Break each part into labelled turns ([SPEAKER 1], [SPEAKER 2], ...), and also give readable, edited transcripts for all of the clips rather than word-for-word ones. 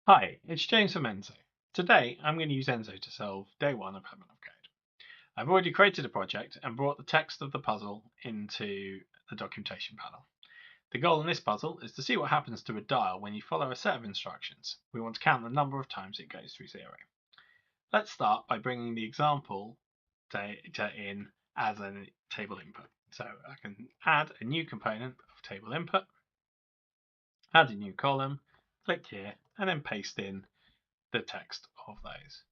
[SPEAKER 1] Hi, it's James from Enso. Today I'm going to use Enso to solve day one of Heaven of Code. I've already created a project and brought the text of the puzzle into the documentation panel. The goal in this puzzle is to see what happens to a dial when you follow a set of instructions. We want to count the number of times it goes through zero. Let's start by bringing the example data in as a table input. So I can add a new component of table input, add a new column, click here, and then paste in the text of those.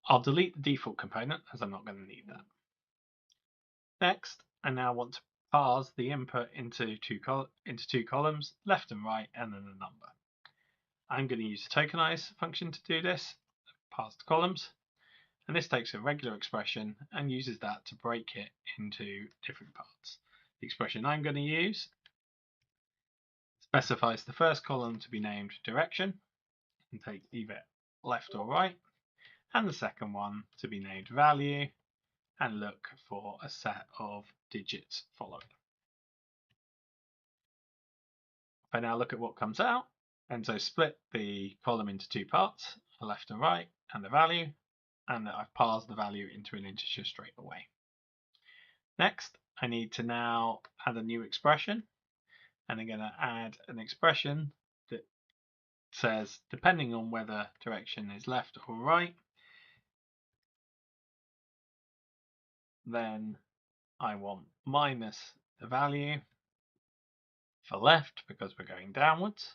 [SPEAKER 1] I'll delete the default component as I'm not going to need that. Next, I now want to parse the input into two columns, left and right, and then a number. I'm going to use the tokenize function to do this, parse the columns, and this takes a regular expression and uses that to break it into different parts. The expression I'm going to use specifies the first column to be named direction and take either left or right, and the second one to be named value and look for a set of digits followed. If I now look at what comes out, and so split the column into two parts, a left and right, and the value, and I've parsed the value into an integer straight away. Next, I need to now add a new expression, and I'm going to add an expression that says, depending on whether direction is left or right, then I want minus the value for left because we're going downwards,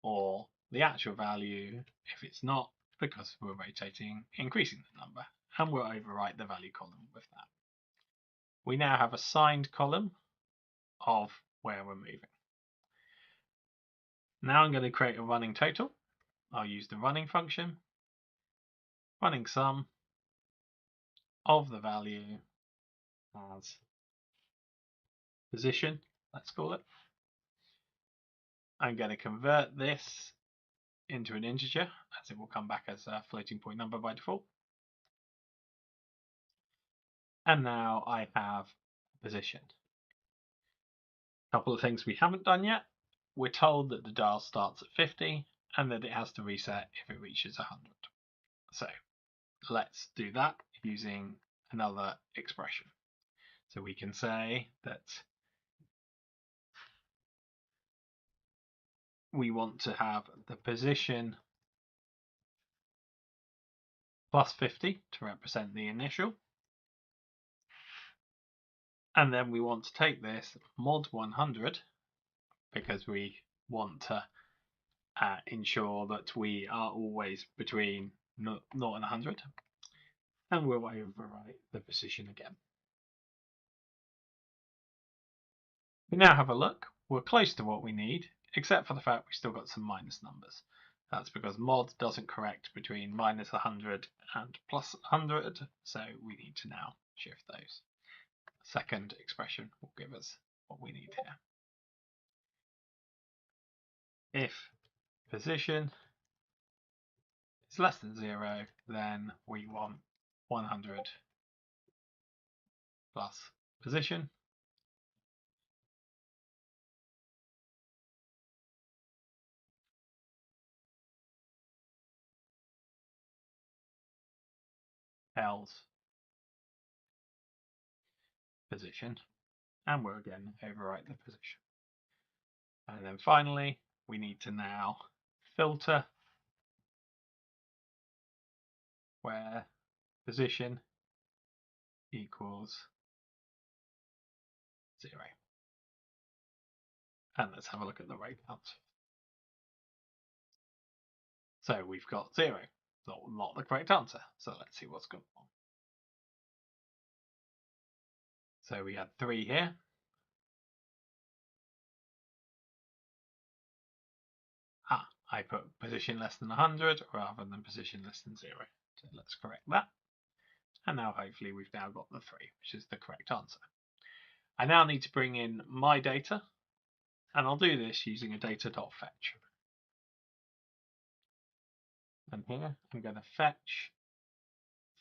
[SPEAKER 1] or the actual value if it's not because we're rotating, increasing the number, and we'll overwrite the value column with that. We now have a signed column of where we're moving. Now I'm going to create a running total. I'll use the running function, running sum of the value as position, let's call it. I'm going to convert this into an integer as it will come back as a floating point number by default. And now I have position. A couple of things we haven't done yet. We're told that the dial starts at 50 and that it has to reset if it reaches 100. So let's do that using another expression. So we can say that we want to have the position plus 50 to represent the initial. And then we want to take this mod 100 because we want to ensure that we are always between 0 and 100. And we'll overwrite the position again. We now have a look. We're close to what we need, except for the fact we've still got some minus numbers. That's because mod doesn't correct between minus 100 and plus 100, so we need to now shift those. Second expression will give us what we need here. If position is less than 0, then we want 100 plus position. Else position, and we'll again overwrite the position. And then finally, we need to now filter where position equals 0. And let's have a look at the right answer. So we've got 0, not the correct answer. So let's see what's going on. So we had 3 here. I put position less than 100 rather than position less than 0. So let's correct that. And now hopefully we've now got the 3, which is the correct answer. I now need to bring in my data, and I'll do this using a data.fetch. And here I'm going to fetch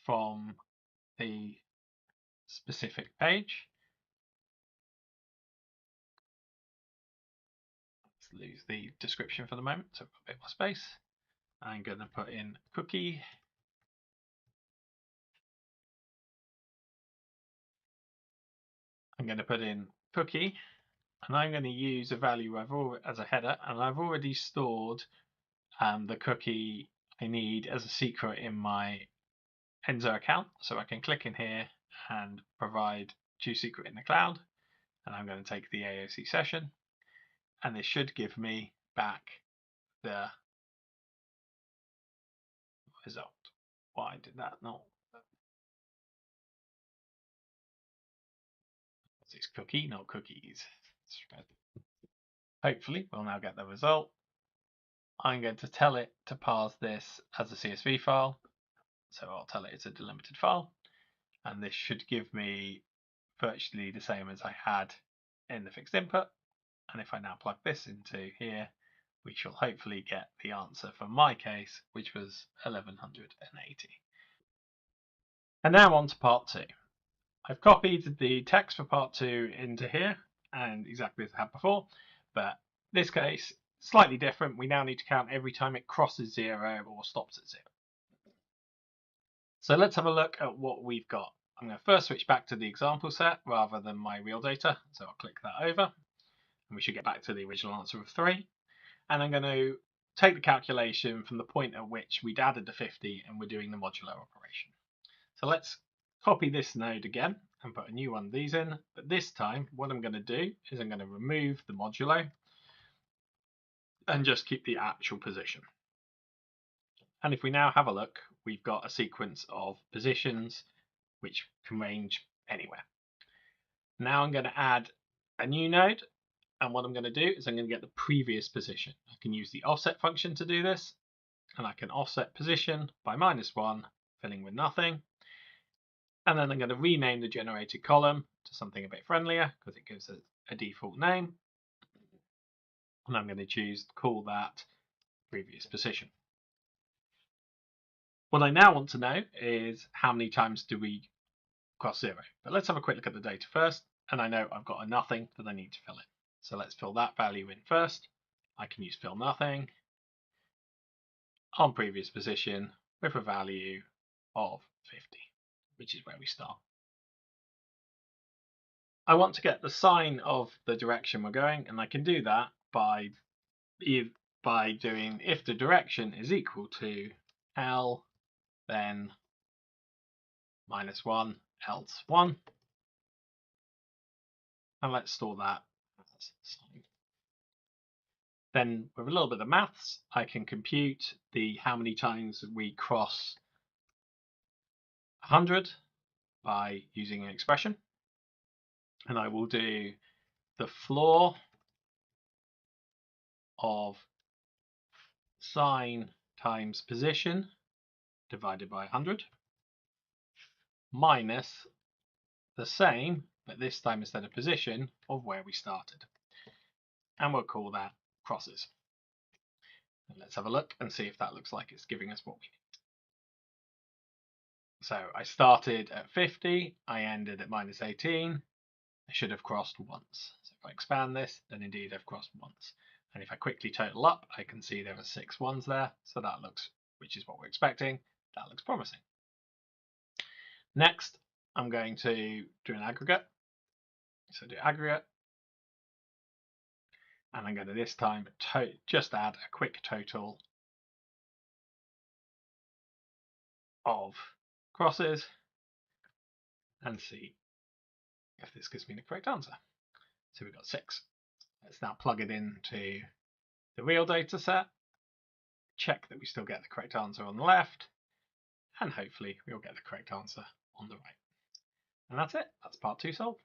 [SPEAKER 1] from the specific page. Let's lose the description for the moment, so a bit more space. I'm going to put in cookie. I'm going to put in cookie, and I'm going to use a value as a header, and I've already stored the cookie I need as a secret in my Enso account. So I can click in here and provide choose secret in the cloud, and I'm going to take the AOC session, and this should give me back the result. Why did that not? It's cookie, not cookies. Hopefully we'll now get the result. I'm going to tell it to parse this as a CSV file. So I'll tell it it's a delimited file, and this should give me virtually the same as I had in the fixed input. And if I now plug this into here, we shall hopefully get the answer for my case, which was 1180. And now on to part 2. I've copied the text for part 2 into here, and exactly as I had before, but this case, slightly different. We now need to count every time it crosses 0 or stops at 0. So let's have a look at what we've got. I'm going to first switch back to the example set rather than my real data. So I'll click that over, and we should get back to the original answer of 3. And I'm going to take the calculation from the point at which we'd added the 50 and we're doing the modulo operation. So let's copy this node again and put a new one of these in. But this time, what I'm going to do is I'm going to remove the modulo and just keep the actual position. And if we now have a look, we've got a sequence of positions which can range anywhere. Now I'm going to add a new node, and what I'm going to do is I'm going to get the previous position. I can use the offset function to do this, and I can offset position by -1, filling with nothing. And then I'm going to rename the generated column to something a bit friendlier because it gives it a default name. And I'm going to call that previous position. What I now want to know is how many times do we cross 0. But let's have a quick look at the data first. And I know I've got a nothing that I need to fill in. So let's fill that value in first. I can use fill nothing on previous position with a value of 50, which is where we start. I want to get the sign of the direction we're going, and I can do that by doing if the direction is equal to L, then -1, else 1. And let's store that as sign. Then with a little bit of maths, I can compute how many times we cross 100 by using an expression. And I will do the floor of sign times position divided by 100 minus the same, but this time instead of position, of where we started. And we'll call that crosses. And let's have a look and see if that looks like it's giving us what we need. So I started at 50, I ended at -18. I should have crossed once. So if I expand this, then indeed I've crossed once. And if I quickly total up, I can see there are 6 ones there. So that looks, which is what we're expecting, that looks promising. Next, I'm going to do an aggregate. So do aggregate. And I'm going to this time just add a quick total of crosses and see if this gives me the correct answer. So we've got 6. Let's now plug it into the real data set, check that we still get the correct answer on the left, and hopefully we'll get the correct answer on the right. And that's it. That's part 2 solved.